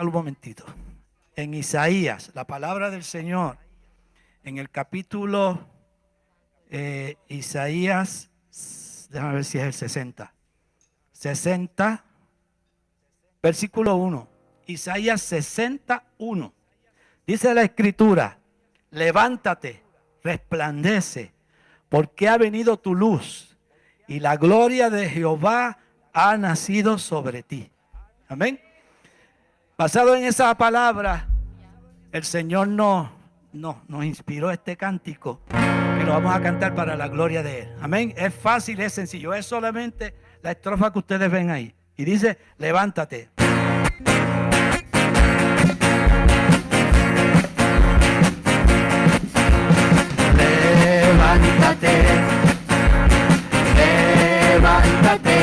Un momentito. En Isaías, la palabra del Señor, en el capítulo Isaías, déjame ver si es el 60. 60, versículo 1. Isaías 61. Dice la Escritura: levántate, resplandece, porque ha venido tu luz y la gloria de Jehová ha nacido sobre ti. Amén. Basado en esa palabra, el Señor nos inspiró este cántico que lo vamos a cantar para la gloria de Él. Amén. Es fácil, es sencillo. Es solamente la estrofa que ustedes ven ahí. Y dice: levántate. Levántate, levántate,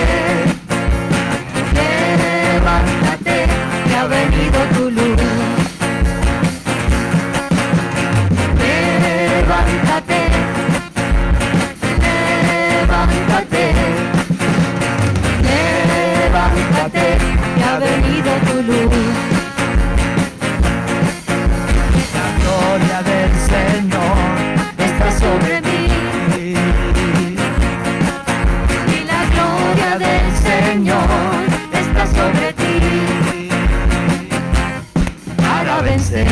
levántate, que ha venido tu luz. Levántate, levántate, levántate, que ha venido tu luz. La gloria del Señor está sobre mí, y la gloria del Señor está sobre ti, para vencer.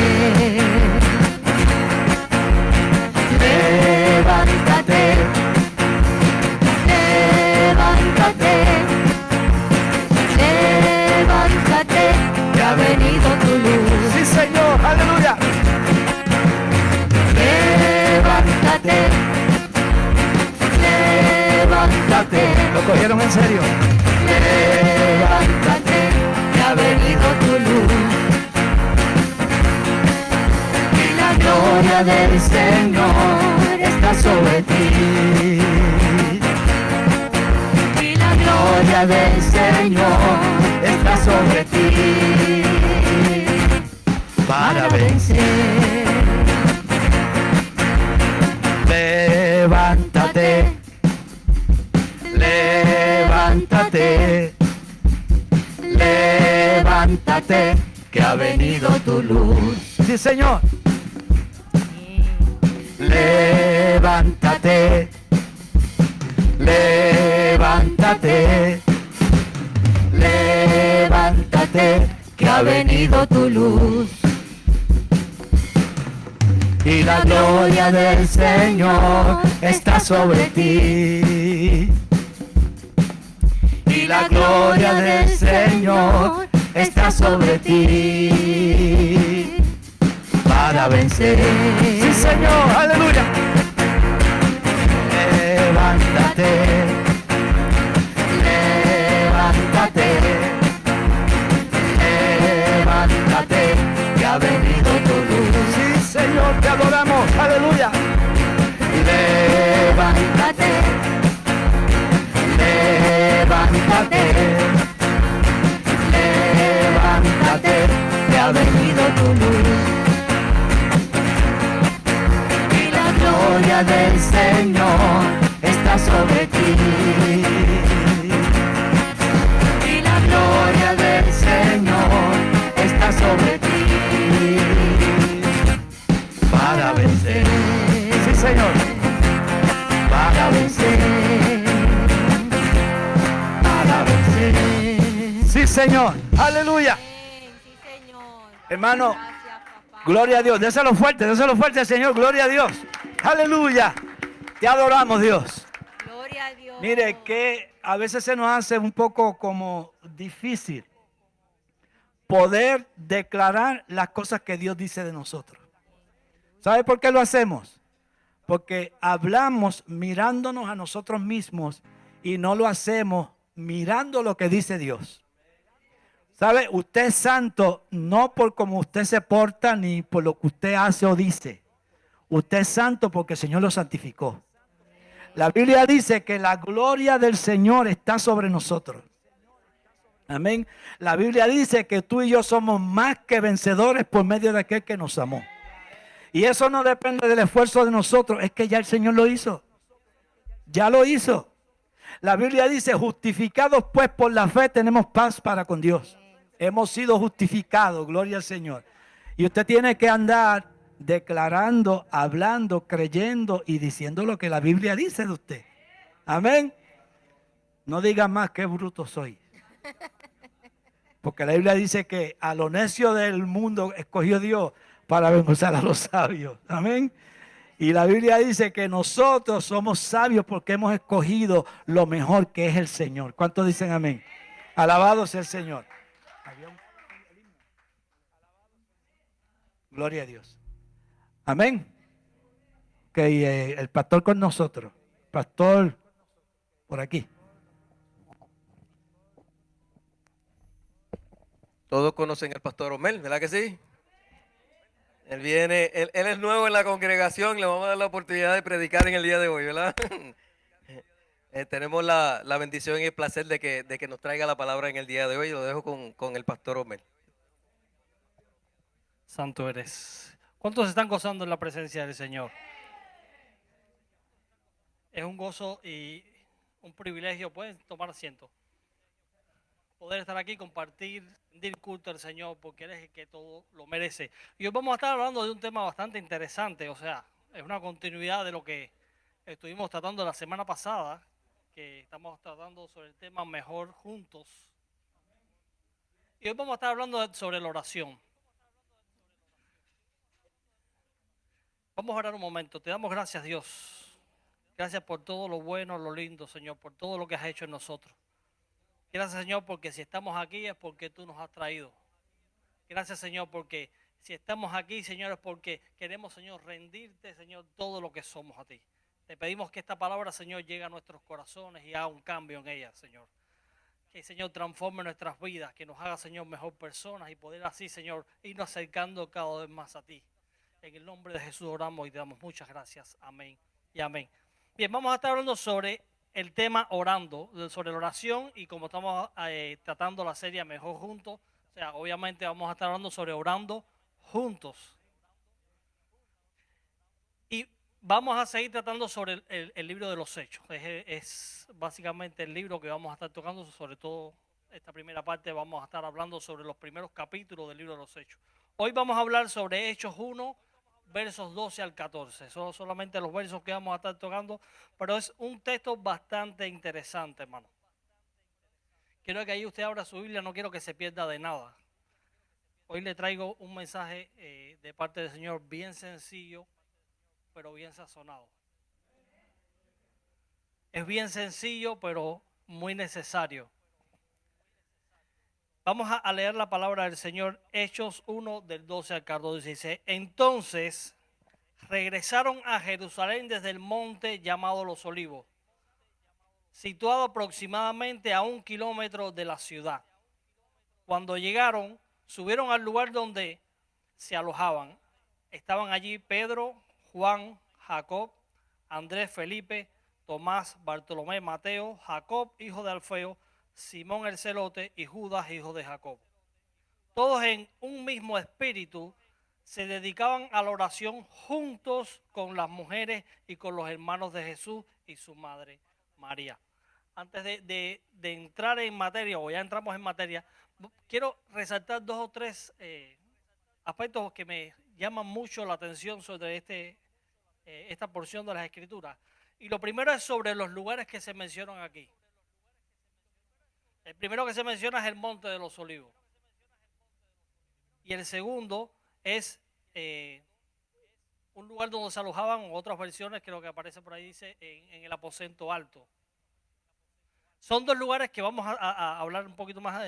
Levántate, levántate, levántate, que ha venido tu luz. Sí, Señor, aleluya. Levántate, levántate. ¿Lo cogieron en serio? Levántate, que ha venido tu luz. Y la gloria del Señor está sobre ti. Y la gloria del Señor está sobre ti, para vencer. Levántate, levántate, levántate, que ha venido tu luz. Sí, Señor. Levántate, levántate, levántate, que ha venido tu luz. Y la gloria del Señor está sobre ti. Y la gloria del Señor está sobre ti, para vencer. Sí, Señor, aleluya. Levántate, levántate, levántate, que ha venido tu luz. Sí, Señor, te adoramos, aleluya. Levántate, levántate, levántate, que ha venido tu luz. Y la gloria del Señor está sobre ti. Y la gloria del Señor está sobre ti, para vencer. Sí, Señor, para vencer, para vencer. Sí, Señor, aleluya. Sí, Señor. Hermano, Gracias, papá. gloria a Dios. Déselo fuerte, Señor. Gloria a Dios. Aleluya. Te adoramos, Dios. Gloria a Dios. Mire que a veces se nos hace un poco como difícil poder declarar las cosas que Dios dice de nosotros. ¿Sabe por qué lo hacemos? Porque hablamos mirándonos a nosotros mismos y no lo hacemos mirando lo que dice Dios. ¿Sabe? Usted es santo no por cómo usted se porta ni por lo que usted hace o dice. Usted es santo porque el Señor lo santificó. La Biblia dice que la gloria del Señor está sobre nosotros. Amén. La Biblia dice que tú y yo somos más que vencedores por medio de aquel que nos amó. Y eso no depende del esfuerzo de nosotros, es que ya el Señor lo hizo. Ya lo hizo. La Biblia dice: justificados pues por la fe tenemos paz para con Dios. Hemos sido justificados, gloria al Señor. Y usted tiene que andar declarando, hablando, creyendo y diciendo lo que la Biblia dice de usted. Amén. No diga más qué bruto soy. Porque la Biblia dice que a lo necio del mundo escogió Dios para avergonzar a los sabios. Amén. Y la Biblia dice que nosotros somos sabios porque hemos escogido lo mejor que es el Señor. ¿Cuántos dicen amén? Alabado sea el Señor. Gloria a Dios. Amén. Que el pastor con nosotros. Pastor por aquí. Todos conocen al pastor Omel, ¿verdad que sí? Él viene, él es nuevo en la congregación, le vamos a dar la oportunidad de predicar en el día de hoy, ¿verdad? Tenemos la bendición y el placer de que nos traiga la palabra en el día de hoy. Lo dejo con el pastor Omel. Santo eres. ¿Cuántos están gozando en la presencia del Señor? Es un gozo y un privilegio. Pueden tomar asiento. Poder estar aquí, compartir, rendir culto al Señor, porque Él es el que todo lo merece. Y hoy vamos a estar hablando de un tema bastante interesante, o sea, es una continuidad de lo que estuvimos tratando la semana pasada, que estamos tratando sobre el tema Mejor Juntos. Y hoy vamos a estar hablando sobre la oración. Vamos a orar un momento. Te damos gracias, Dios. Gracias por todo lo bueno, lo lindo, Señor, por todo lo que has hecho en nosotros. Gracias, Señor, porque si estamos aquí es porque tú nos has traído. Gracias, Señor, porque si estamos aquí, Señor, es porque queremos, Señor, rendirte, Señor, todo lo que somos a ti. Te pedimos que esta palabra, Señor, llegue a nuestros corazones y haga un cambio en ella, Señor. Que, Señor, transforme nuestras vidas, que nos haga, Señor, mejor personas y poder así, Señor, irnos acercando cada vez más a ti. En el nombre de Jesús oramos y te damos muchas gracias. Amén y amén. Bien, vamos a estar hablando sobre el tema orando, sobre la oración, y como estamos tratando la serie Mejor Juntos, o sea, obviamente vamos a estar hablando sobre orando juntos. Y vamos a seguir tratando sobre el libro de los Hechos. Es básicamente el libro que vamos a estar tocando, sobre todo esta primera parte vamos a estar hablando sobre los primeros capítulos del libro de los Hechos. Hoy vamos a hablar sobre Hechos 1, versos 12 al 14. Son solamente los versos que vamos a estar tocando, pero es un texto bastante interesante, hermano. Quiero que ahí usted abra su Biblia, no quiero que se pierda de nada. Hoy le traigo un mensaje de parte del Señor bien sencillo, pero bien sazonado. Es bien sencillo, pero muy necesario. Vamos a leer la palabra del Señor, Hechos 1, del 12 al 14. Dice, entonces regresaron a Jerusalén desde el monte llamado Los Olivos, situado aproximadamente a 1 kilómetro de la ciudad. Cuando llegaron, subieron al lugar donde se alojaban. Estaban allí Pedro, Juan, Jacob, Andrés, Felipe, Tomás, Bartolomé, Mateo, Jacob, hijo de Alfeo, Simón el Celote y Judas, hijo de Jacob. Todos en un mismo espíritu se dedicaban a la oración juntos con las mujeres y con los hermanos de Jesús y su madre María. Antes de entrar en materia, o ya entramos en materia, quiero resaltar dos o tres aspectos que me llaman mucho la atención sobre esta porción de las Escrituras. Y lo primero es sobre los lugares que se mencionan aquí. El primero que se menciona es el Monte de los Olivos. Y el segundo es un lugar donde se alojaban, otras versiones que lo que aparece por ahí dice en el aposento alto. Son dos lugares que vamos a hablar un poquito más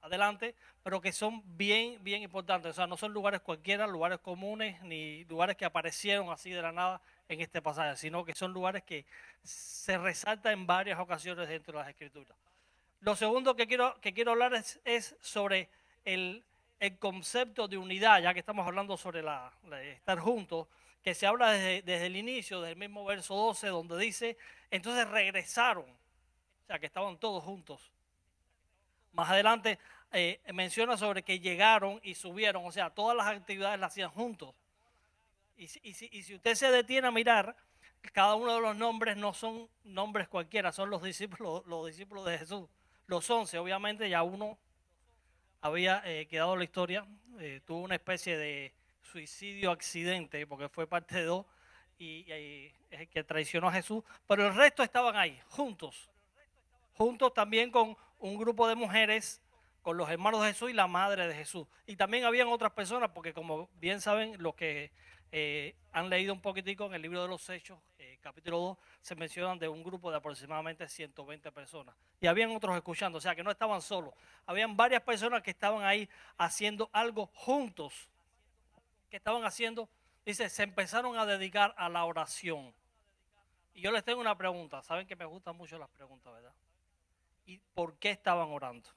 adelante, pero que son bien importantes. O sea, no son lugares cualquiera, lugares comunes, ni lugares que aparecieron así de la nada en este pasaje, sino que son lugares que se resaltan en varias ocasiones dentro de las Escrituras. Lo segundo que quiero hablar es sobre el concepto de unidad, ya que estamos hablando sobre de estar juntos, que se habla desde el inicio, desde el mismo verso 12, donde dice, entonces regresaron, o sea, que estaban todos juntos. Más adelante menciona sobre que llegaron y subieron, o sea, todas las actividades las hacían juntos. Y si usted se detiene a mirar, cada uno de los nombres no son nombres cualquiera, son los discípulos de Jesús. Los 11, obviamente ya uno había quedado la historia, tuvo una especie de suicidio accidente, porque fue parte de dos, y es el que traicionó a Jesús, pero el resto estaban ahí, juntos también con un grupo de mujeres, con los hermanos de Jesús y la madre de Jesús. Y también habían otras personas, porque como bien saben, los que han leído un poquitico en el libro de los Hechos, capítulo 2, se mencionan de un grupo de aproximadamente 120 personas. Y habían otros escuchando, o sea que no estaban solos. Habían varias personas que estaban ahí haciendo algo juntos. ¿Qué estaban haciendo? Dice, se empezaron a dedicar a la oración. Y yo les tengo una pregunta. Saben que me gustan mucho las preguntas, ¿verdad? ¿Y por qué estaban orando?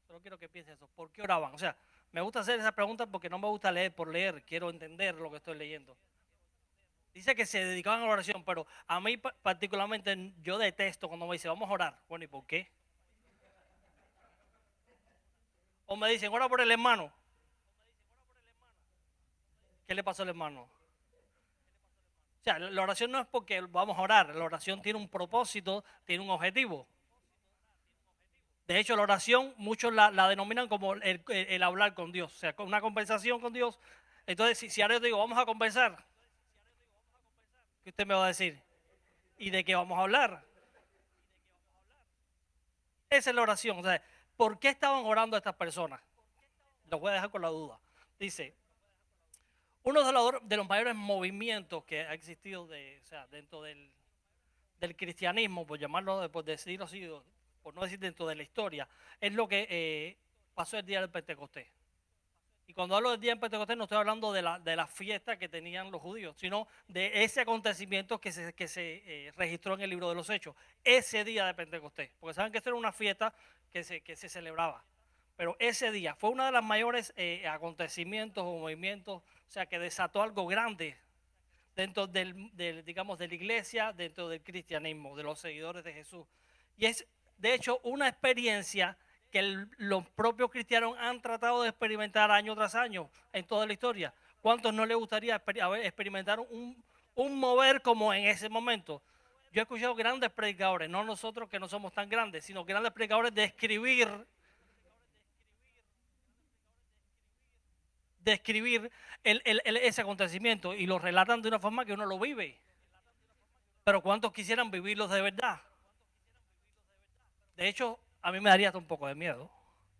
Solo quiero que piensen eso. ¿Por qué oraban? O sea, me gusta hacer esa pregunta porque no me gusta leer por leer. Quiero entender lo que estoy leyendo. Dice que se dedicaban a la oración, pero a mí particularmente yo detesto cuando me dicen, vamos a orar. Bueno, ¿y por qué? O me dicen, ora por el hermano. ¿Qué le pasó al hermano? O sea, la oración no es porque vamos a orar. La oración tiene un propósito, tiene un objetivo. De hecho, la oración muchos la denominan como el hablar con Dios, o sea, una conversación con Dios. Entonces, si ahora yo digo, vamos a conversar, ¿qué usted me va a decir? ¿Y de qué vamos a hablar? Esa es la oración. O sea, ¿por qué estaban orando estas personas? Los voy a dejar con la duda. Dice, uno de los mayores movimientos que ha existido o sea, dentro del cristianismo, por llamarlo, por decirlo así, por no decir dentro de la historia, es lo que pasó el día del Pentecostés. Y cuando hablo del día del Pentecostés no estoy hablando de la fiesta que tenían los judíos, sino de ese acontecimiento que se registró en el libro de los Hechos, ese día de Pentecostés. Porque saben que esto era una fiesta que se celebraba. Pero ese día fue uno de los mayores acontecimientos o movimientos, o sea, que desató algo grande dentro digamos, de la iglesia, dentro del cristianismo, de los seguidores de Jesús. Y es, de hecho, una experiencia que los propios cristianos han tratado de experimentar año tras año en toda la historia. ¿Cuántos no les gustaría experimentar un mover como en ese momento? Yo he escuchado grandes predicadores, no nosotros que no somos tan grandes, sino grandes predicadores describir ese acontecimiento y lo relatan de una forma que uno lo vive. Pero ¿cuántos quisieran vivirlos de verdad? De hecho, a mí me daría hasta un poco de miedo.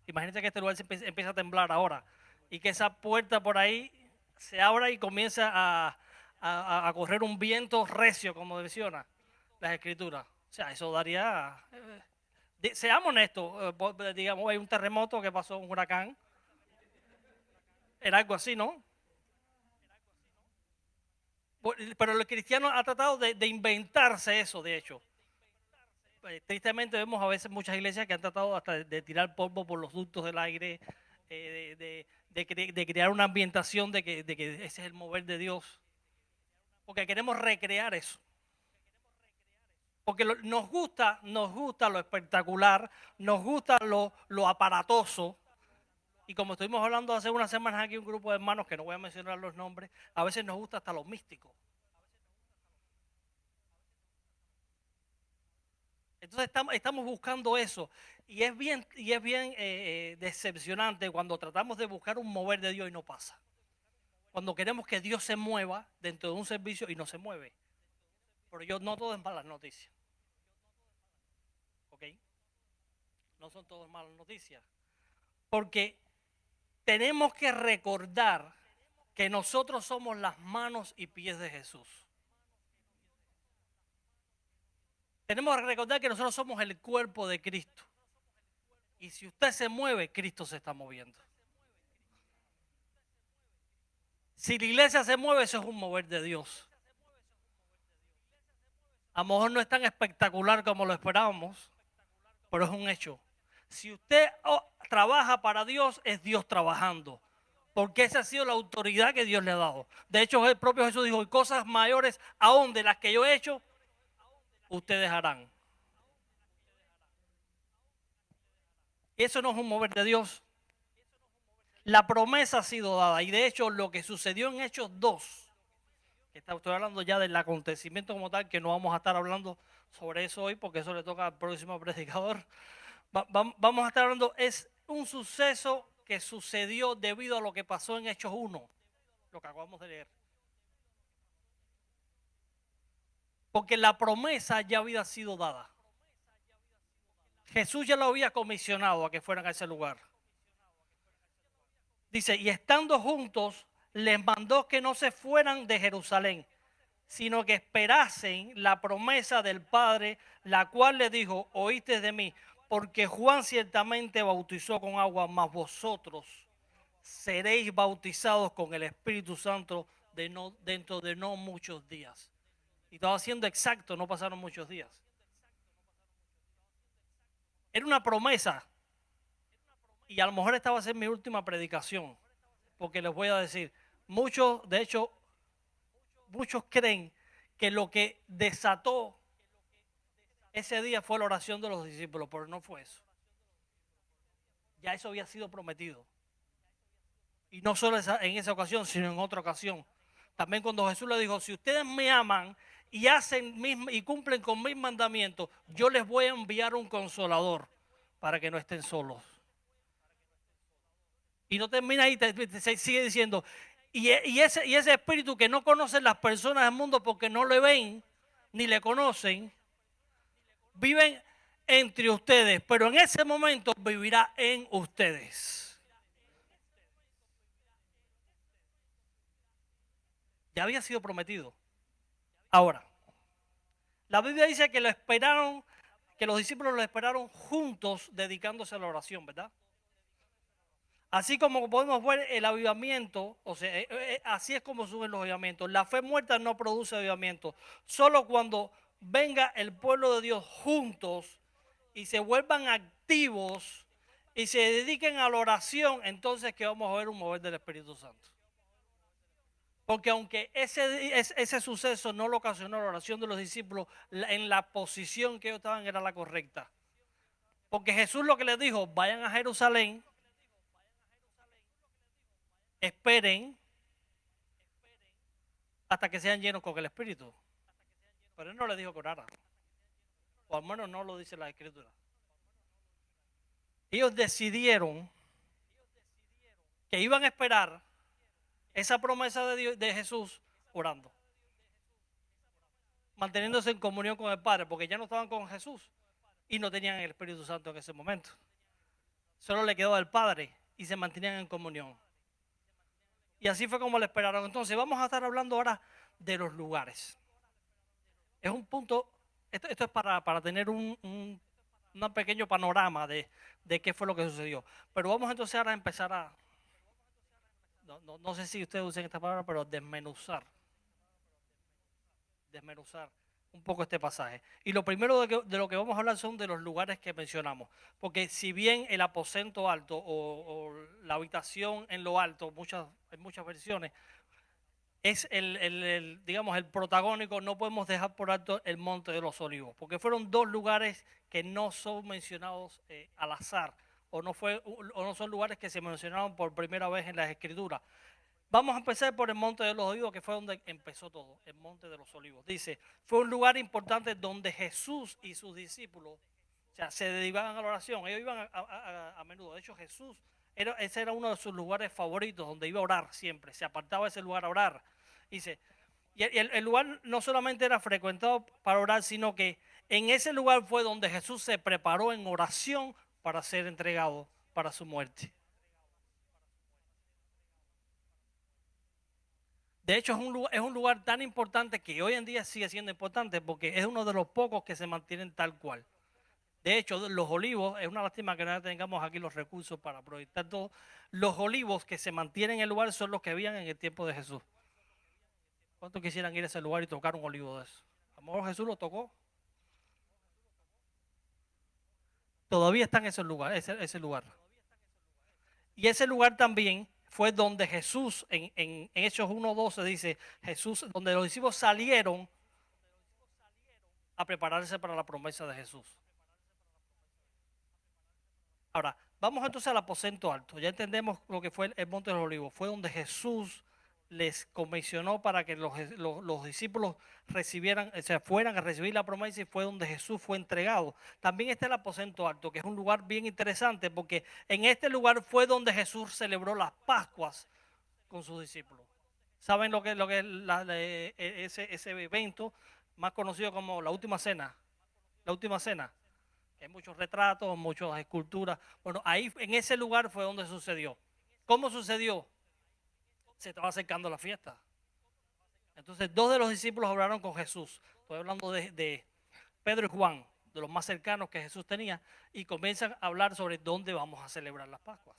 Imagínate que este lugar empieza a temblar ahora y que esa puerta por ahí se abra y comienza a correr un viento recio, como menciona las escrituras. O sea, eso daría... seamos honestos, digamos, hay un terremoto que pasó, un huracán. Era algo así, ¿no? Pero el cristiano ha tratado de inventarse eso, de hecho. Tristemente vemos a veces muchas iglesias que han tratado hasta de tirar polvo por los ductos del aire, de crear una ambientación de que ese es el mover de Dios. Porque queremos recrear eso. Porque nos gusta lo espectacular, nos gusta lo aparatoso. Y como estuvimos hablando hace unas semanas aquí, un grupo de hermanos, que no voy a mencionar los nombres, a veces nos gusta hasta lo místico. Entonces estamos buscando eso. Y es bien decepcionante cuando tratamos de buscar un mover de Dios y no pasa. Cuando queremos que Dios se mueva dentro de un servicio y no se mueve. Pero no todo es malas noticias. ¿Ok? No son todas malas noticias. Porque tenemos que recordar que nosotros somos las manos y pies de Jesús. Tenemos que recordar que nosotros somos el cuerpo de Cristo. Y si usted se mueve, Cristo se está moviendo. Si la iglesia se mueve, eso es un mover de Dios. A lo mejor no es tan espectacular como lo esperábamos, pero es un hecho. Si usted trabaja para Dios, es Dios trabajando. Porque esa ha sido la autoridad que Dios le ha dado. De hecho, el propio Jesús dijo, y cosas mayores aún de las que yo he hecho, ustedes harán. Eso no es un mover de Dios. La promesa ha sido dada. Y de hecho, lo que sucedió en Hechos 2, estoy hablando ya del acontecimiento como tal, que no vamos a estar hablando sobre eso hoy, porque eso le toca al próximo predicador. Vamos a estar hablando, es un suceso que sucedió debido a lo que pasó en Hechos 1, lo que acabamos de leer. Porque la promesa ya había sido dada. Jesús ya lo había comisionado a que fueran a ese lugar. Dice, y estando juntos, les mandó que no se fueran de Jerusalén, sino que esperasen la promesa del Padre, la cual le dijo, oíste de mí, porque Juan ciertamente bautizó con agua, mas vosotros seréis bautizados con el Espíritu Santo dentro de no muchos días. Y estaba siendo exacto, no pasaron muchos días. Era una promesa. Y a lo mejor esta va a ser mi última predicación, porque les voy a decir, muchos creen que lo que desató ese día fue la oración de los discípulos, pero no fue eso. Ya eso había sido prometido. Y no solo en esa ocasión, sino en otra ocasión. También cuando Jesús le dijo, si ustedes me aman y y cumplen con mis mandamientos, yo les voy a enviar un consolador para que no estén solos. Y no termina ahí, se sigue diciendo, y ese espíritu que no conocen las personas del mundo porque no le ven ni le conocen, viven entre ustedes, pero en ese momento vivirá en ustedes. Ya había sido prometido. Ahora, la Biblia dice que lo esperaron, que los discípulos lo esperaron juntos dedicándose a la oración, ¿verdad? Así como podemos ver el avivamiento, o sea, así es como suben los avivamientos. La fe muerta no produce avivamiento. Solo cuando venga el pueblo de Dios juntos y se vuelvan activos y se dediquen a la oración, entonces que vamos a ver un mover del Espíritu Santo. Porque aunque ese suceso no lo ocasionó la oración de los discípulos, en la posición que ellos estaban era la correcta. Porque Jesús lo que les dijo, vayan a Jerusalén, esperen hasta que sean llenos con el Espíritu. Pero él no le dijo que oraran. O al menos no lo dice la Escritura. Ellos decidieron que iban a esperar esa promesa de Dios, de Jesús, orando. Manteniéndose en comunión con el Padre, porque ya no estaban con Jesús y no tenían el Espíritu Santo en ese momento. Solo le quedó al Padre y se mantenían en comunión. Y así fue como le esperaron. Entonces vamos a estar hablando ahora de los lugares. Es un punto, esto es para tener un pequeño panorama de qué fue lo que sucedió. Pero vamos entonces ahora a empezar a, no sé si ustedes usan esta palabra, pero desmenuzar un poco este pasaje. Y lo primero de lo que vamos a hablar son de los lugares que mencionamos. Porque si bien el aposento alto o la habitación en lo alto, en muchas versiones, es digamos, el protagónico, no podemos dejar por alto el Monte de los Olivos. Porque fueron dos lugares que no son mencionados al azar. O no son lugares que se mencionaron por primera vez en las Escrituras. Vamos a empezar por el Monte de los Olivos, que fue donde empezó todo, el Monte de los Olivos. Dice, fue un lugar importante donde Jesús y sus discípulos, o sea, se dedicaban a la oración. Ellos iban a menudo. De hecho, Jesús, ese era uno de sus lugares favoritos, donde iba a orar siempre. Se apartaba de ese lugar a orar. Dice, y el lugar no solamente era frecuentado para orar, sino que en ese lugar fue donde Jesús se preparó en oración para ser entregado para su muerte. De hecho, es un lugar tan importante que hoy en día sigue siendo importante porque es uno de los pocos que se mantienen tal cual. De hecho, los olivos, es una lástima que no tengamos aquí los recursos para proyectar todo. Los olivos que se mantienen en el lugar son los que habían en el tiempo de Jesús. ¿Cuántos quisieran ir a ese lugar y tocar un olivo de eso? A lo mejor Jesús lo tocó. Todavía está en ese lugar, ese lugar. Y ese lugar también fue donde Jesús, en Hechos 1:12 dice, Jesús, donde los discípulos salieron a prepararse para la promesa de Jesús. Ahora, vamos entonces al aposento alto. Ya entendemos lo que fue el Monte de los Olivos. Fue donde Jesús les comisionó para que los discípulos recibieran, o sea, fueran a recibir la promesa, y fue donde Jesús fue entregado. También está el aposento alto, que es un lugar bien interesante, porque en este lugar fue donde Jesús celebró las Pascuas con sus discípulos. ¿Saben lo que es ese evento más conocido como la Última Cena? La Última Cena. Hay muchos retratos, muchas esculturas. Bueno, ahí en ese lugar fue donde sucedió. ¿Cómo sucedió? Se estaba acercando la fiesta. Entonces, dos de los discípulos hablaron con Jesús. Estoy hablando de Pedro y Juan, de los más cercanos que Jesús tenía, y comienzan a hablar sobre dónde vamos a celebrar las Pascuas.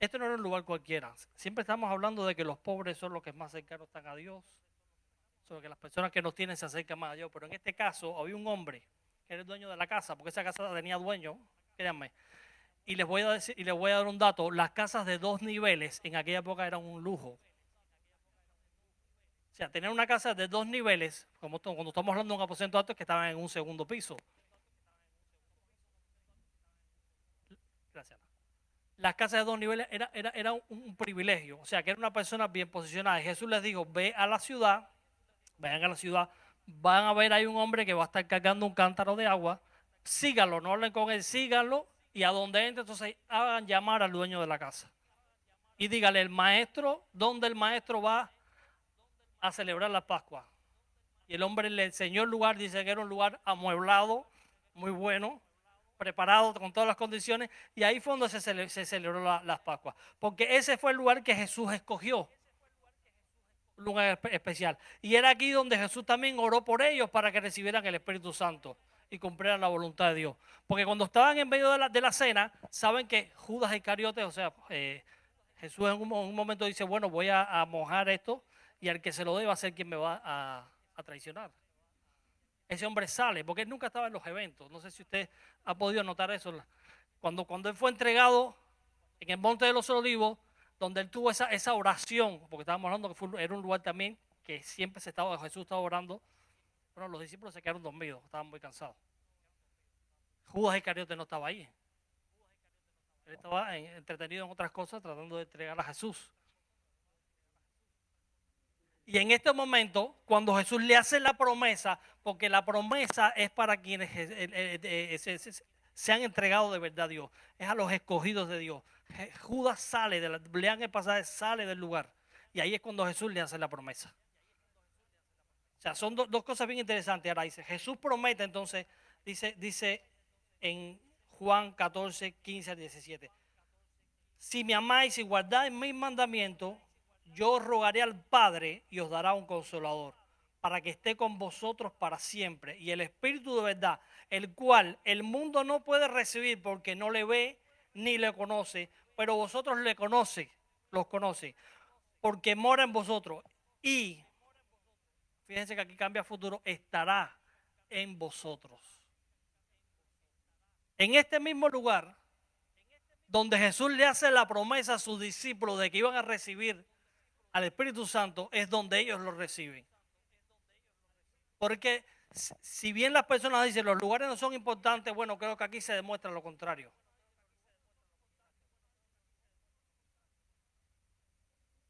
Esto no era un lugar cualquiera. Siempre estamos hablando de que los pobres son los que más cercanos están a Dios, sobre que las personas que nos tienen se acercan más a Dios. Pero en este caso había un hombre que era el dueño de la casa, porque esa casa tenía dueño, créanme. Y les voy a dar un dato: las casas de 2 niveles en aquella época eran un lujo. O sea, tener una casa de 2 niveles, como cuando estamos hablando de un aposento alto, es que estaban en un segundo piso. Gracias. Las casas de 2 niveles era un privilegio, o sea, que era una persona bien posicionada. Y Jesús les dijo: ve a la ciudad, vayan a la ciudad, van a ver, hay un hombre que va a estar cargando un cántaro de agua, síganlo, no hablen con él, síganlo, y a donde entre, entonces hagan llamar al dueño de la casa. Y dígale, el maestro, ¿dónde el maestro va a celebrar la Pascua? Y el hombre le enseñó el lugar, dice que era un lugar amueblado, muy bueno, preparado con todas las condiciones, y ahí fue donde se celebró las Pascuas, porque ese fue el lugar que Jesús escogió, un lugar especial. Y era aquí donde Jesús también oró por ellos para que recibieran el Espíritu Santo y cumplieran la voluntad de Dios. Porque cuando estaban en medio de la cena, saben que Judas Iscariote, o sea, Jesús en un momento dice: bueno, voy a mojar esto, y al que se lo dé va a ser quien me va a traicionar. Ese hombre sale, porque él nunca estaba en los eventos. No sé si usted ha podido notar eso. Cuando él fue entregado en el Monte de los Olivos, donde él tuvo esa oración, porque estábamos hablando que era un lugar también que siempre Jesús estaba orando. Bueno, los discípulos se quedaron dormidos, estaban muy cansados. Judas Iscariote no estaba ahí. Él estaba entretenido en otras cosas, tratando de entregar a Jesús. Y en este momento, cuando Jesús le hace la promesa, porque la promesa es para quienes se han entregado de verdad a Dios, es a los escogidos de Dios. Judas sale, lean el pasaje, sale del lugar. Y ahí es cuando Jesús le hace la promesa. O sea, son dos cosas bien interesantes. Ahora dice, Jesús promete, entonces, dice en Juan 14, 15 al 17. Si me amáis y guardáis mis mandamientos, yo rogaré al Padre y os dará un consolador, para que esté con vosotros para siempre. Y el Espíritu de verdad, el cual el mundo no puede recibir porque no le ve ni le conoce, pero vosotros le conocéis, los conocéis, porque mora en vosotros. Y, fíjense que aquí cambia futuro, estará en vosotros. En este mismo lugar, donde Jesús le hace la promesa a sus discípulos de que iban a recibir al Espíritu Santo, es donde ellos lo reciben. Porque si bien las personas dicen los lugares no son importantes, bueno, creo que aquí se demuestra lo contrario.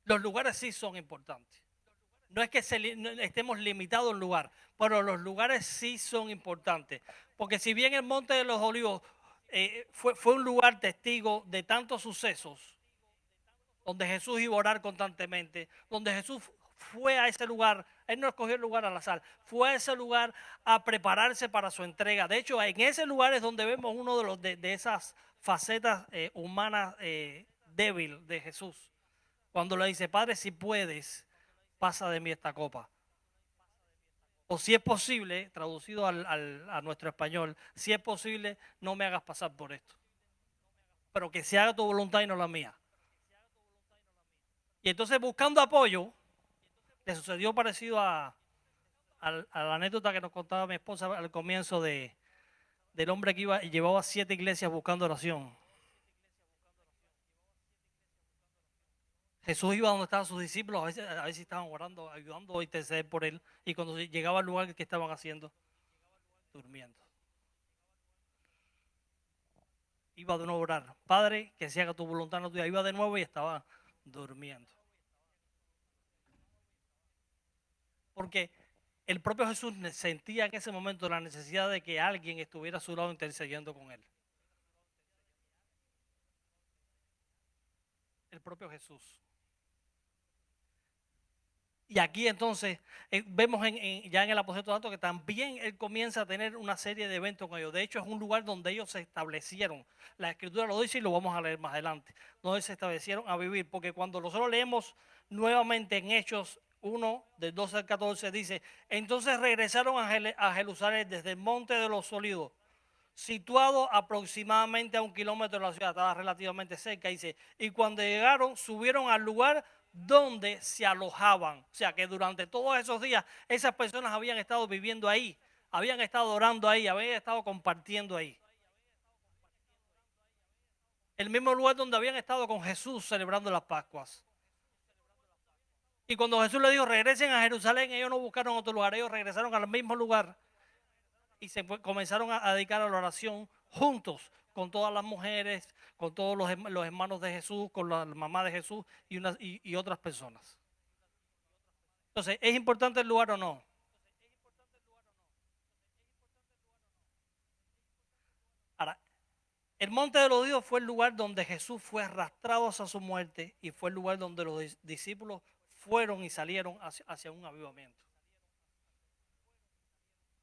Los lugares sí son importantes. No es que estemos limitados a un lugar, pero los lugares sí son importantes. Porque si bien el Monte de los Olivos fue un lugar testigo de tantos sucesos, donde Jesús iba a orar constantemente, donde Jesús fue a ese lugar, él no escogió el lugar al azar, fue a ese lugar a prepararse para su entrega. De hecho, en ese lugar es donde vemos uno de esas facetas humanas débil de Jesús, cuando le dice: Padre, si puedes, pasa de mí esta copa. O si es posible, traducido a nuestro español, si es posible, no me hagas pasar por esto, pero que se haga tu voluntad y no la mía. Y entonces, buscando apoyo, le sucedió parecido a la anécdota que nos contaba mi esposa al comienzo del hombre que llevaba 7 iglesias buscando oración. Jesús iba donde estaban sus discípulos, a veces estaban orando, ayudando a interceder por él, y cuando llegaba al lugar que estaban haciendo, durmiendo. iba de nuevo a orar. Padre, que se haga tu voluntad, no tuya. Iba de nuevo y estaba durmiendo. Porque el propio Jesús sentía en ese momento la necesidad de que alguien estuviera a su lado intercediendo con él. El propio Jesús. Y aquí entonces vemos ya en el aposento alto que también él comienza a tener una serie de eventos con ellos. De hecho, es un lugar donde ellos se establecieron. La Escritura lo dice y lo vamos a leer más adelante. Donde se establecieron a vivir. Porque cuando nosotros leemos nuevamente en Hechos 1, del 12 al 14, dice: entonces regresaron a Jerusalén desde el Monte de los Olivos, situado aproximadamente a 1 kilómetro de la ciudad, estaba relativamente cerca, dice, y cuando llegaron, subieron al lugar donde se alojaban. O sea que durante todos esos días, esas personas habían estado viviendo ahí, habían estado orando ahí, habían estado compartiendo ahí. El mismo lugar donde habían estado con Jesús celebrando las Pascuas. Y cuando Jesús le dijo, regresen a Jerusalén, ellos no buscaron otro lugar, ellos regresaron al mismo lugar y comenzaron a dedicar a la oración juntos con todas las mujeres, con todos los hermanos de Jesús, con la mamá de Jesús y otras personas. Entonces, ¿es importante el lugar o no? Ahora, el Monte de los Olivos fue el lugar donde Jesús fue arrastrado hacia su muerte y fue el lugar donde los discípulos fueron y salieron hacia un avivamiento.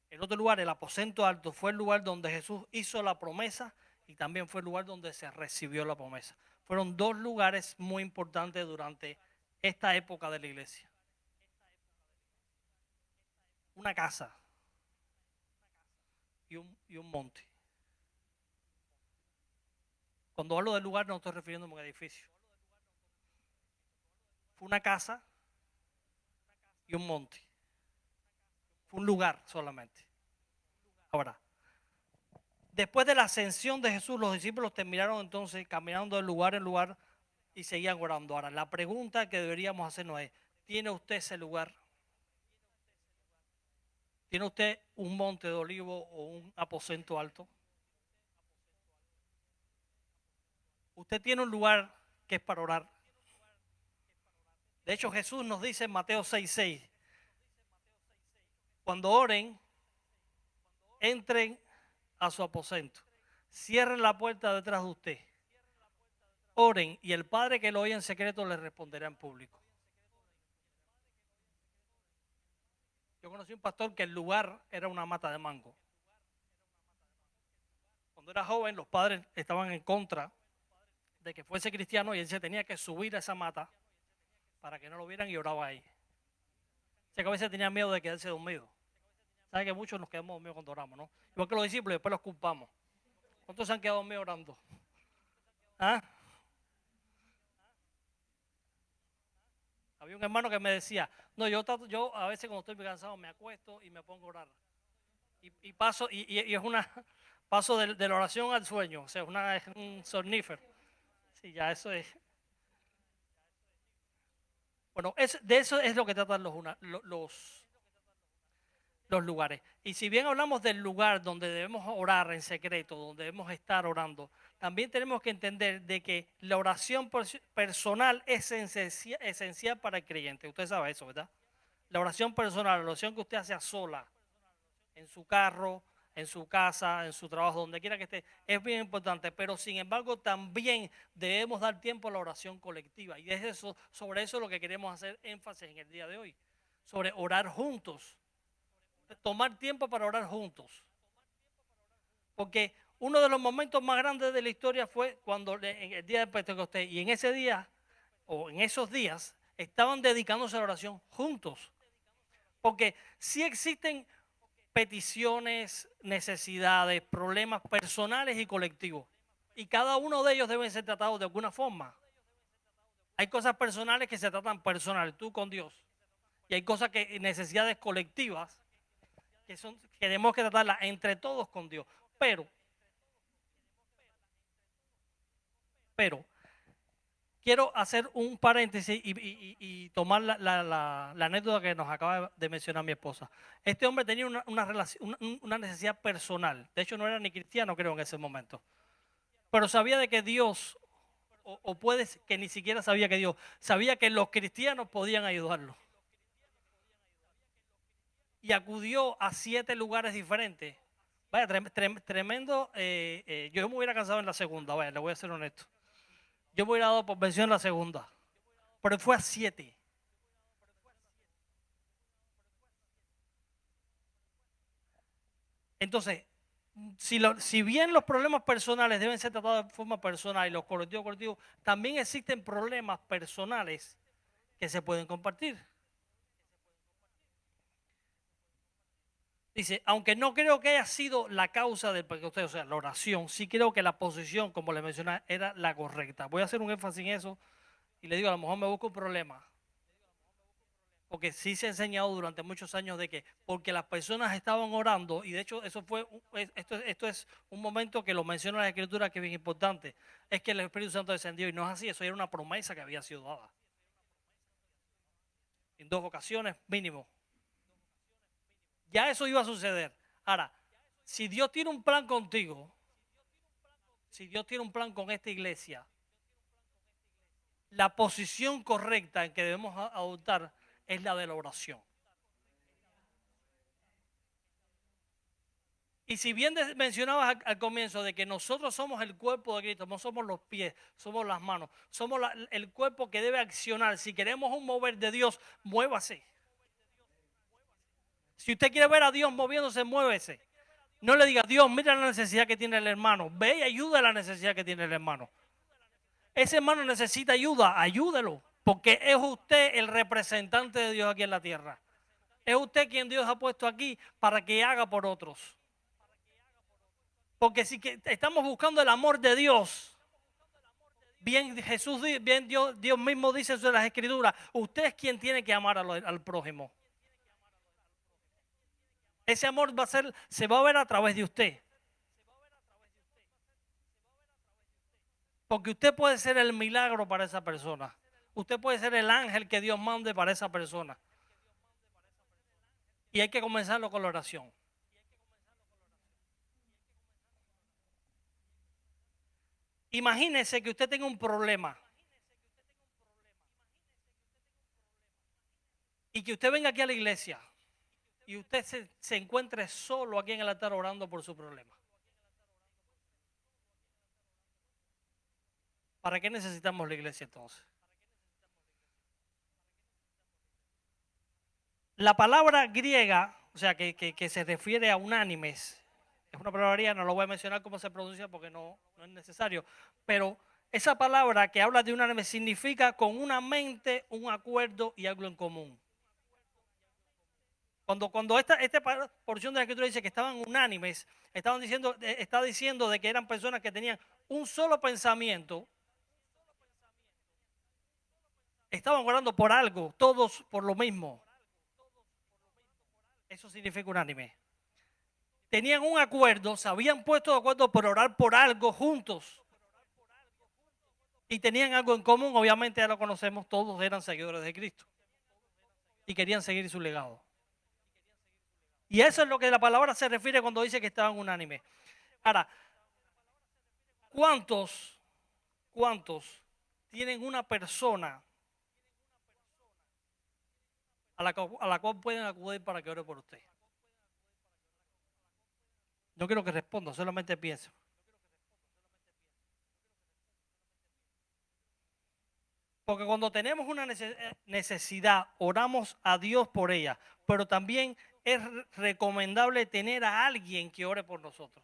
El otro lugar, el aposento alto, fue el lugar donde Jesús hizo la promesa y también fue el lugar donde se recibió la promesa. Fueron dos lugares muy importantes durante esta época de la iglesia. Una casa y un monte. Cuando hablo del lugar no estoy refiriéndome a un edificio. Fue una casa y un monte. Fue un lugar solamente. Ahora, después de la ascensión de Jesús, los discípulos terminaron entonces caminando de lugar en lugar y seguían orando. Ahora, la pregunta que deberíamos hacernos es, ¿tiene usted ese lugar? ¿Tiene usted un monte de olivo o un aposento alto? Usted tiene un lugar que es para orar. De hecho, Jesús nos dice en Mateo 6:6, cuando oren, entren a su aposento, cierren la puerta detrás de usted, oren y el Padre que lo oye en secreto le responderá en público. Yo conocí un pastor que el lugar era una mata de mango. Cuando era joven, los padres estaban en contra de que fuese cristiano y él se tenía que subir a esa mata para que no lo vieran y oraba ahí. O sea que a veces tenía miedo de quedarse dormido. ¿Sabe que muchos nos quedamos dormidos cuando oramos, no? Igual que los discípulos, después los culpamos. ¿Cuántos se han quedado dormidos orando? ¿Ah? Había un hermano que me decía, no, yo a veces cuando estoy muy cansado me acuesto y me pongo a orar. Y paso, y es una paso de la oración al sueño, o sea, es un somnífero. Sí, ya eso es. Bueno, de eso es lo que tratan los lugares. Y si bien hablamos del lugar donde debemos orar en secreto, donde debemos estar orando, también tenemos que entender de que la oración personal es esencial para el creyente. Usted sabe eso, ¿verdad? La oración personal, la oración que usted hace a sola, en su carro, en su casa, en su trabajo, donde quiera que esté, es bien importante. Pero sin embargo, también debemos dar tiempo a la oración colectiva. Y es sobre eso lo que queremos hacer énfasis en el día de hoy. Sobre orar juntos. Tomar tiempo para orar juntos. Porque uno de los momentos más grandes de la historia fue cuando en el día de Pentecostés, y en ese día, o en esos días, estaban dedicándose a la oración juntos. Porque sí existen peticiones, necesidades, problemas personales y colectivos. Y cada uno de ellos debe ser tratado de alguna forma. Hay cosas personales que se tratan personal, tú con Dios. Y hay cosas necesidades colectivas que tenemos que tratarlas entre todos con Dios. Pero, quiero hacer un paréntesis y tomar la anécdota que nos acaba de mencionar mi esposa. Este hombre tenía una necesidad personal. De hecho, no era ni cristiano, creo, en ese momento. pero sabía de que Dios, o puede que ni siquiera sabía que Dios, sabía que los cristianos podían ayudarlo. Y acudió a 7 lugares diferentes. Vaya, tremendo. Yo me hubiera cansado en la segunda, vaya, le voy a ser honesto. Yo me hubiera dado por vencido en la segunda. Pero fue a 7. Entonces, si bien los problemas personales deben ser tratados de forma personal y los colectivos, también existen problemas personales que se pueden compartir. Dice, aunque no creo que haya sido la causa del pecado, o sea, la oración, sí creo que la posición, como le mencioné, era la correcta. Voy a hacer un énfasis en eso y le digo, a lo mejor me busco un problema. Porque sí se ha enseñado durante muchos años de que porque las personas estaban orando, y de hecho eso fue, esto es un momento que lo menciona la Escritura que es bien importante, es que el Espíritu Santo descendió y no es así, eso era una promesa que había sido dada. En 2 ocasiones mínimo. Ya eso iba a suceder. Ahora, si Dios tiene un plan contigo, si Dios tiene un plan con esta iglesia, la posición correcta en que debemos adoptar es la de la oración. Y si bien mencionabas al comienzo de que nosotros somos el cuerpo de Cristo, no somos los pies, somos las manos, somos el cuerpo que debe accionar. Si queremos un mover de Dios, muévase. Si usted quiere ver a Dios moviéndose, muévese. No le diga, Dios, mira la necesidad que tiene el hermano. Ve y ayuda a la necesidad que tiene el hermano. Ese hermano necesita ayuda, ayúdelo. Porque es usted el representante de Dios aquí en la tierra. Es usted quien Dios ha puesto aquí para que haga por otros. Porque si estamos buscando el amor de Dios, bien Jesús, bien Dios mismo dice eso en las Escrituras, usted es quien tiene que amar al prójimo. Ese amor se va a ver a través de usted. Porque usted puede ser el milagro para esa persona. Usted puede ser el ángel que Dios mande para esa persona. Y hay que comenzarlo con la oración. Imagínese que usted tenga un problema y que usted venga aquí a la iglesia y usted se encuentre solo aquí en el altar orando por su problema. ¿Para qué necesitamos la iglesia entonces? La palabra griega, o sea, que se refiere a unánimes, es una palabra griega, no lo voy a mencionar cómo se pronuncia porque no es necesario, pero esa palabra que habla de unánime significa con una mente, un acuerdo y algo en común. Cuando esta porción de la Escritura dice que estaban unánimes, está diciendo de que eran personas que tenían un solo pensamiento, estaban orando por algo, todos por lo mismo. Eso significa unánime. Tenían un acuerdo, se habían puesto de acuerdo por orar por algo juntos. Y tenían algo en común, obviamente ya lo conocemos, todos eran seguidores de Cristo. Y querían seguir su legado. Y eso es lo que la palabra se refiere cuando dice que estaban unánimes. Ahora, ¿cuántos tienen una persona a la cual pueden acudir para que ore por usted? No quiero que responda, solamente pienso. Porque cuando tenemos una necesidad, oramos a Dios por ella, pero también es recomendable tener a alguien que ore por nosotros.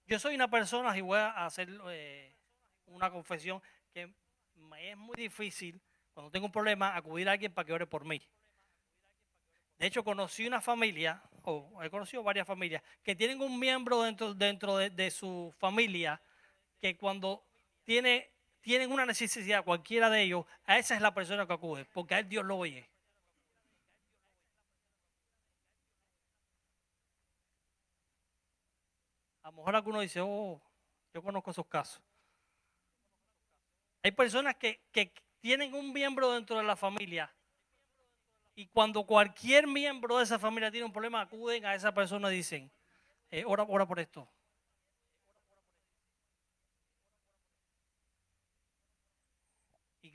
Yo soy una persona, y voy a hacer una confesión, que me es muy difícil, cuando tengo un problema, acudir a alguien para que ore por mí. De hecho, conocí una familia, o he conocido varias familias, que tienen un miembro dentro de su familia que cuando tienen una necesidad, cualquiera de ellos, a esa es la persona que acude, porque a él Dios lo oye. A lo mejor alguno dice, oh, yo conozco esos casos. Hay personas que tienen un miembro dentro de la familia y cuando cualquier miembro de esa familia tiene un problema, acuden a esa persona y dicen, ora por esto.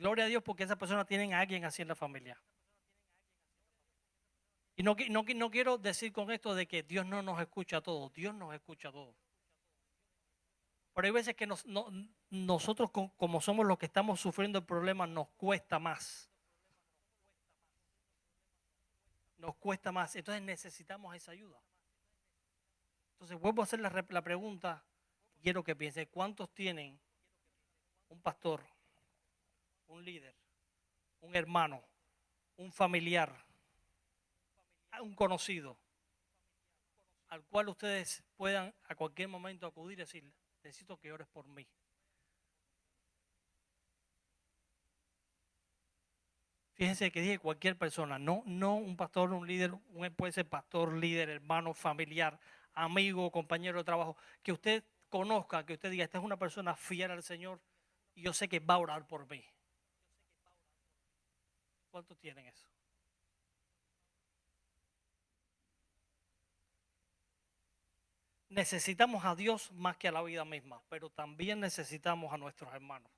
gloria a Dios porque esas personas tienen a alguien así en la familia. Y no quiero decir con esto de que Dios no nos escucha a todos. Dios nos escucha a todos. Pero hay veces que nosotros, como somos los que estamos sufriendo el problema, nos cuesta más. Nos cuesta más. Entonces necesitamos esa ayuda. Entonces vuelvo a hacer la pregunta. Quiero que piensen, ¿cuántos tienen un pastor, un líder, un hermano, un familiar, un conocido, al cual ustedes puedan a cualquier momento acudir y decir, necesito que ores por mí? Fíjense que dije cualquier persona, no un pastor, un líder, puede ser pastor, líder, hermano, familiar, amigo, compañero de trabajo, que usted conozca, que usted diga, esta es una persona fiel al Señor y yo sé que va a orar por mí. ¿Cuántos tienen eso? Necesitamos a Dios más que a la vida misma, pero también necesitamos a nuestros hermanos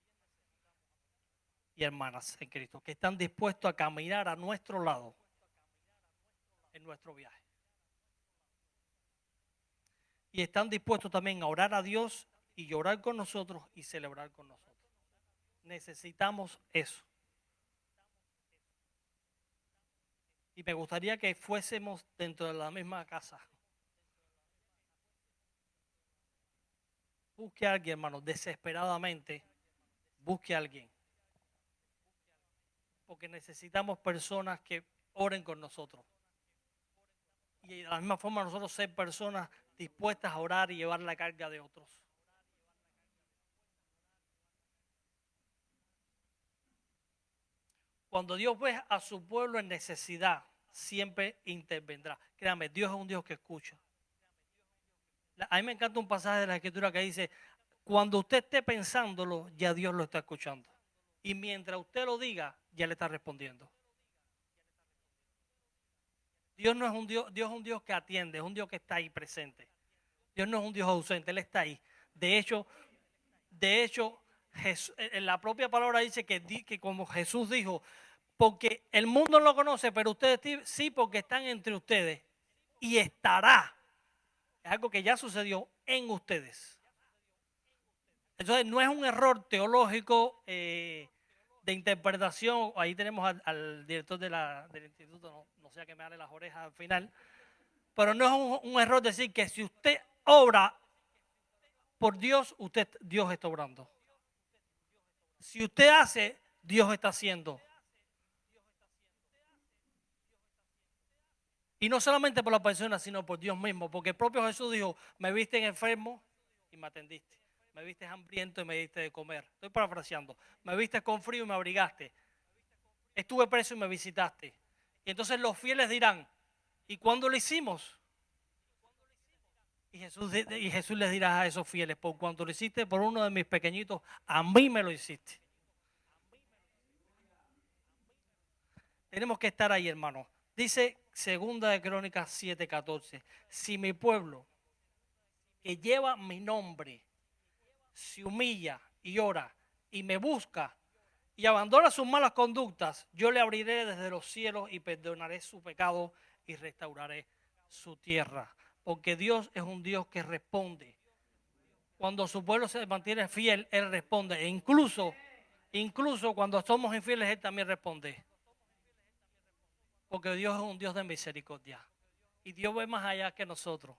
y hermanas en Cristo, que están dispuestos a caminar a nuestro lado en nuestro viaje. Y están dispuestos también a orar a Dios y llorar con nosotros y celebrar con nosotros. Necesitamos eso. Y me gustaría que fuésemos dentro de la misma casa. Busque a alguien, hermano, desesperadamente. Busque a alguien. Porque necesitamos personas que oren con nosotros. Y de la misma forma nosotros ser personas dispuestas a orar y llevar la carga de otros. Cuando Dios ve a su pueblo en necesidad, siempre intervendrá. Créame, Dios es un Dios que escucha. A mí me encanta un pasaje de la Escritura que dice, cuando usted esté pensándolo, ya Dios lo está escuchando. Y mientras usted lo diga, ya le está respondiendo. Dios no es un Dios, Dios es un Dios que atiende, es un Dios que está ahí presente. Dios no es un Dios ausente, Él está ahí. De hecho, en la propia palabra dice que como Jesús dijo, porque el mundo no lo conoce, pero ustedes sí, porque están entre ustedes y estará. Es algo que ya sucedió en ustedes. Entonces no es un error teológico de interpretación. Ahí tenemos al director del instituto, no sea que me dale las orejas al final. Pero no es un error decir que si usted obra por Dios, Dios está obrando. Si usted hace, Dios está haciendo. Y no solamente por la persona, sino por Dios mismo. Porque el propio Jesús dijo, me viste enfermo y me atendiste. Me viste hambriento y me diste de comer. Estoy parafraseando. Me viste con frío y me abrigaste. Estuve preso y me visitaste. Y entonces los fieles dirán, ¿y cuándo lo hicimos? Y Jesús les dirá a esos fieles, por cuanto lo hiciste por uno de mis pequeñitos, a mí me lo hiciste. Tenemos que estar ahí, hermano. Dice 2 de Crónicas 7:14, si mi pueblo que lleva mi nombre se humilla y ora y me busca y abandona sus malas conductas, yo le abriré desde los cielos y perdonaré su pecado y restauraré su tierra. Porque Dios es un Dios que responde. Cuando su pueblo se mantiene fiel, Él responde. E incluso cuando somos infieles, Él también responde. Porque Dios es un Dios de misericordia. Y Dios ve más allá que nosotros.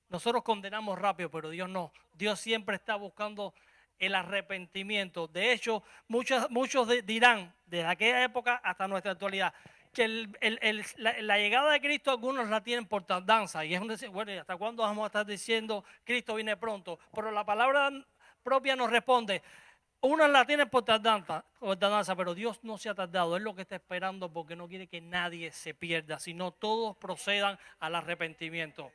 Nosotros condenamos rápido, pero Dios no. Dios siempre está buscando el arrepentimiento. De hecho, muchos dirán, desde aquella época hasta nuestra actualidad, que la llegada de Cristo algunos la tienen por tardanza. Y es bueno, ¿y hasta cuándo vamos a estar diciendo Cristo viene pronto? Pero la palabra propia nos responde, unos la tienen por tardanza, pero Dios no se ha tardado. Él lo que está esperando porque no quiere que nadie se pierda, sino todos procedan al arrepentimiento.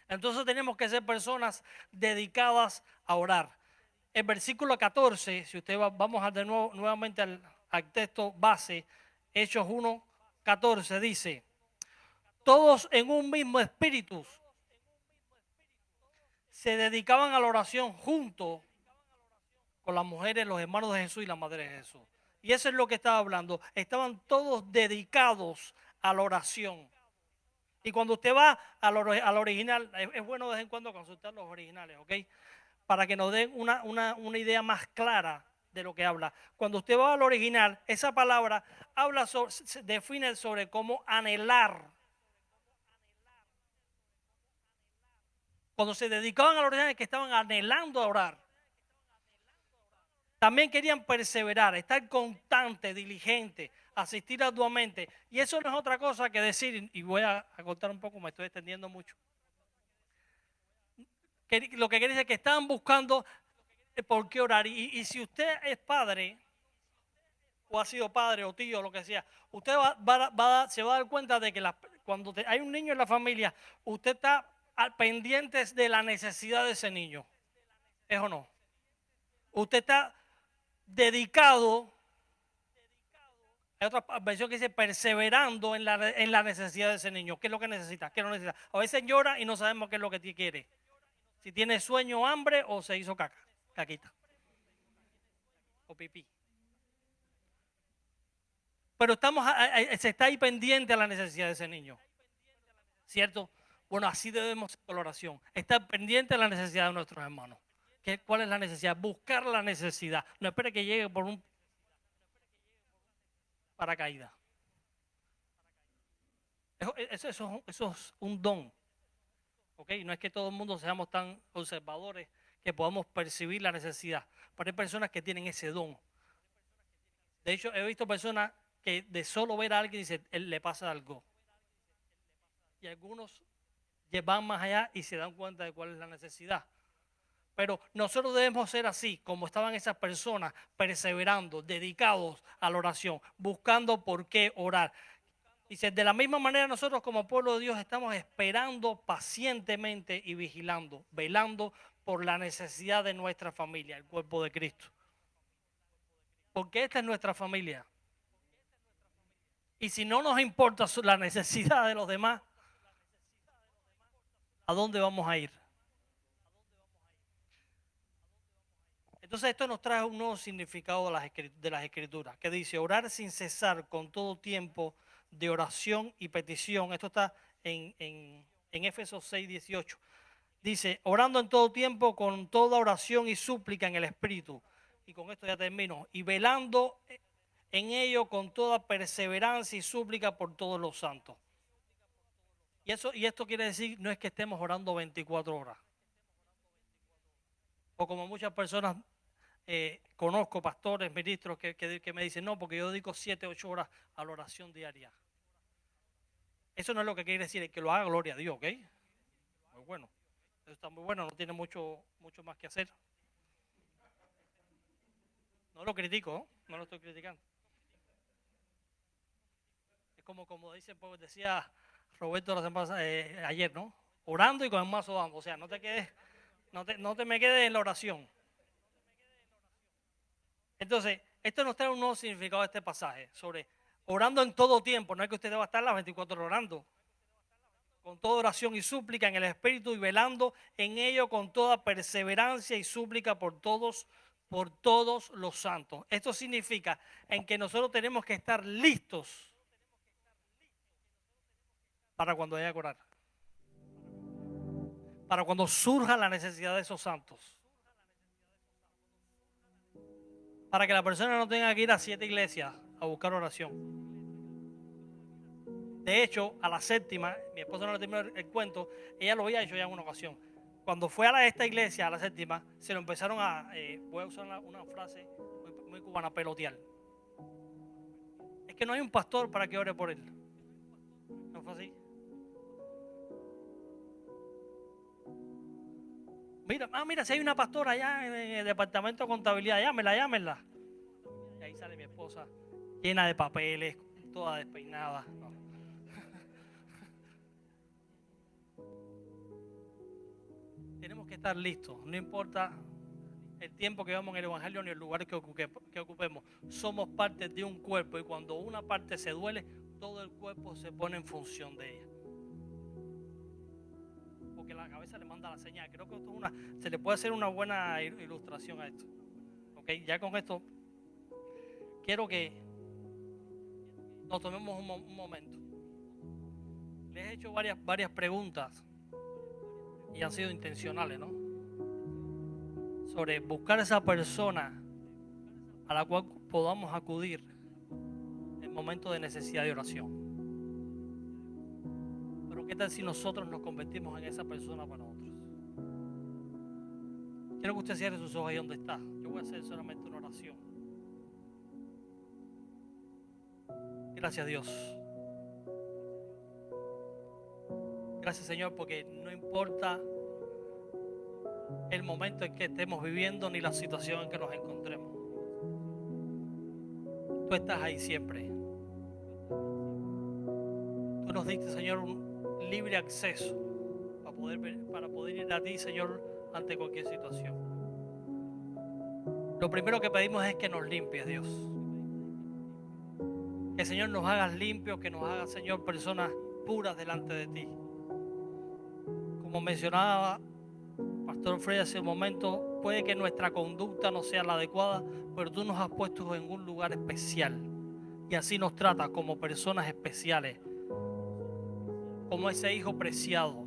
Entonces tenemos que ser personas dedicadas a orar. El versículo 14, si usted vamos a nuevamente al texto base, Hechos 1:14 dice, todos en un mismo espíritu se dedicaban a la oración juntos por las mujeres, los hermanos de Jesús y la madre de Jesús. Y eso es lo que estaba hablando. Estaban todos dedicados a la oración. Y cuando usted va al original, es bueno de vez en cuando consultar los originales, ¿ok? Para que nos den una idea más clara de lo que habla. Cuando usted va al original, esa palabra habla define sobre cómo anhelar. Cuando se dedicaban al original, es que estaban anhelando a orar. También querían perseverar, estar constante, diligente, asistir arduamente. Y eso no es otra cosa que decir, y voy a contar un poco, me estoy extendiendo mucho. Lo que quiere decir es que estaban buscando por qué orar. Y si usted es padre, o ha sido padre o tío, lo que sea, usted se va a dar cuenta de que cuando hay un niño en la familia, usted está pendiente de la necesidad de ese niño. ¿Es o no? Usted está dedicado, hay otra versión que dice perseverando en la necesidad de ese niño. ¿Qué es lo que necesita? ¿Qué no necesita? A veces llora y no sabemos qué es lo que quiere. Si tiene sueño, hambre o se hizo caquita. O pipí. Pero se está ahí pendiente a la necesidad de ese niño. ¿Cierto? Bueno, así debemos hacer con la oración. Estar pendiente a la necesidad de nuestros hermanos. ¿Cuál es la necesidad? Buscar la necesidad. No espere que llegue por un paracaídas. Eso es un don. ¿Okay? No es que todo el mundo seamos tan observadores que podamos percibir la necesidad. Pero hay personas que tienen ese don. De hecho, he visto personas que de solo ver a alguien le pasa algo. Y algunos van más allá y se dan cuenta de cuál es la necesidad. Pero nosotros debemos ser así, como estaban esas personas, perseverando, dedicados a la oración, buscando por qué orar. Dice, de la misma manera nosotros como pueblo de Dios estamos esperando pacientemente y vigilando, velando por la necesidad de nuestra familia, el cuerpo de Cristo. Porque esta es nuestra familia. Y si no nos importa la necesidad de los demás, ¿a dónde vamos a ir? Entonces esto nos trae un nuevo significado de las Escrituras, que dice orar sin cesar con todo tiempo de oración y petición. Esto está en Éfesos 6, 18. Dice, orando en todo tiempo con toda oración y súplica en el Espíritu. Y con esto ya termino. Y velando en ello con toda perseverancia y súplica por todos los santos. Y esto quiere decir, no es que estemos orando 24 horas. O como muchas personas conozco, pastores, ministros, que me dicen, no, porque yo dedico 7, 8 horas a la oración diaria. Eso no es lo que quiere decir, es que lo haga, gloria a Dios, ¿ok? Muy bueno. Eso está muy bueno, no tiene mucho más que hacer. No lo critico, no lo estoy criticando. Es como dice, pues decía Roberto la semana ayer, ¿no? Orando y con el mazo dando. O sea, no te me quedes en la oración. Entonces, esto nos trae un nuevo significado de este pasaje, sobre orando en todo tiempo. No es que usted deba estar las 24 horas orando. Con toda oración y súplica en el Espíritu y velando en ello con toda perseverancia y súplica por todos los santos. Esto significa en que nosotros tenemos que estar listos para cuando haya que orar. Para cuando surja la necesidad de esos santos. Para que la persona no tenga que ir a 7 iglesias a buscar oración. De hecho, a la séptima, mi esposa no le terminó el cuento, ella lo había hecho ya en una ocasión. Cuando fue a esta iglesia, a la séptima, se lo empezaron voy a usar una frase muy cubana, pelotear. Es que no hay un pastor para que ore por él. ¿No fue así? Mira, si hay una pastora allá en el departamento de contabilidad, llámenla. Y ahí sale mi esposa, llena de papeles, toda despeinada. No. Tenemos que estar listos, no importa el tiempo que vamos en el evangelio ni el lugar que ocupemos. Somos parte de un cuerpo y cuando una parte se duele, todo el cuerpo se pone en función de ella. Porque la cabeza le manda la señal. Creo que esto se le puede hacer una buena ilustración a esto. ¿Ok? Ya con esto quiero que nos tomemos un momento. Les he hecho varias preguntas y han sido intencionales, ¿no? Sobre buscar esa persona a la cual podamos acudir en momentos de necesidad de oración. Pero ¿qué tal si nosotros nos convertimos en esa persona para otros? Quiero que usted cierre sus ojos ahí donde está. Yo voy a hacer solamente una oración. Gracias, Dios. Gracias, Señor, porque no importa el momento en que estemos viviendo ni la situación en que nos encontremos. Tú estás ahí siempre. Tú nos diste, Señor, un libre acceso para poder ir a ti, Señor, ante cualquier situación. Lo primero que pedimos es que nos limpies, Dios. Que, Señor, nos hagas limpios, que nos hagas, Señor, personas puras delante de ti. Como mencionaba Pastor Frey hace un momento, puede que nuestra conducta no sea la adecuada, pero tú nos has puesto en un lugar especial y así nos tratas como personas especiales, como ese hijo preciado.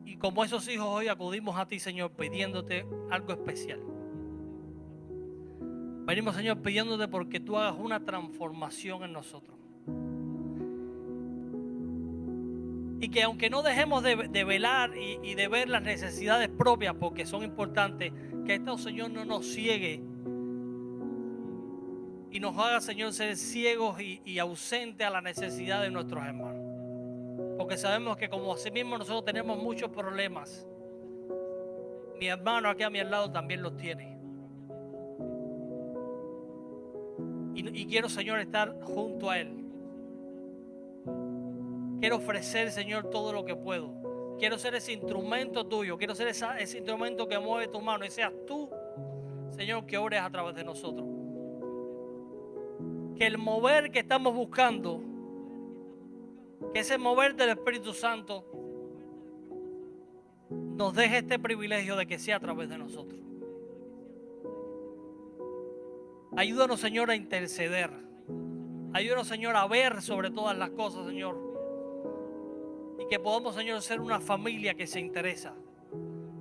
Y como esos hijos hoy acudimos a ti, Señor, pidiéndote algo especial. Venimos, Señor, pidiéndote porque tú hagas una transformación en nosotros. Y que aunque no dejemos de velar y de ver las necesidades propias, porque son importantes, que esto, Señor, no nos ciegue y nos haga, Señor, ser ciegos y ausentes a la necesidad de nuestros hermanos. Porque sabemos que como así mismo nosotros tenemos muchos problemas, mi hermano aquí a mi lado también los tiene. Y quiero, Señor, estar junto a él. Quiero ofrecer, Señor, todo lo que puedo. Quiero ser ese instrumento tuyo. Quiero ser ese instrumento que mueve tu mano. Y seas tú, Señor, que ores a través de nosotros. Que el mover que estamos buscando, que ese mover del Espíritu Santo, nos deje este privilegio de que sea a través de nosotros. Ayúdanos, Señor, a interceder. Ayúdanos, Señor, a ver sobre todas las cosas, Señor. Y que podamos, Señor, ser una familia que se interesa.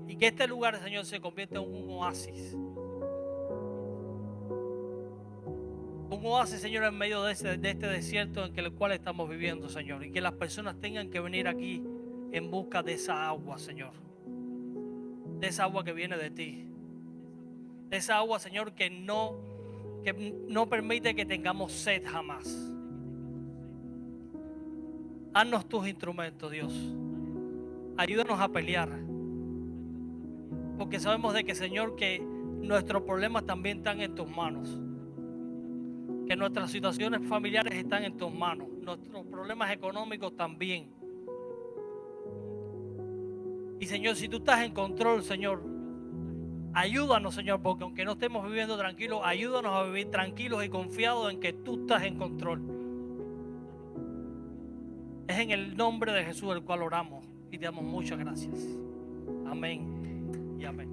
Y que este lugar, Señor, se convierta en un oasis. Un oasis, Señor, en medio de este desierto en el cual estamos viviendo, Señor. Y que las personas tengan que venir aquí en busca de esa agua, Señor. De esa agua que viene de ti. De esa agua, Señor, que no permite que tengamos sed jamás. Haznos tus instrumentos, Dios. Ayúdanos a pelear. Porque sabemos de que, Señor, que nuestros problemas también están en tus manos. Que nuestras situaciones familiares están en tus manos. Nuestros problemas económicos también. Y, Señor, si tú estás en control, Señor, ayúdanos, Señor, porque aunque no estemos viviendo tranquilos, ayúdanos a vivir tranquilos y confiados en que tú estás en control. Es en el nombre de Jesús el cual oramos y te damos muchas gracias. Amén y amén.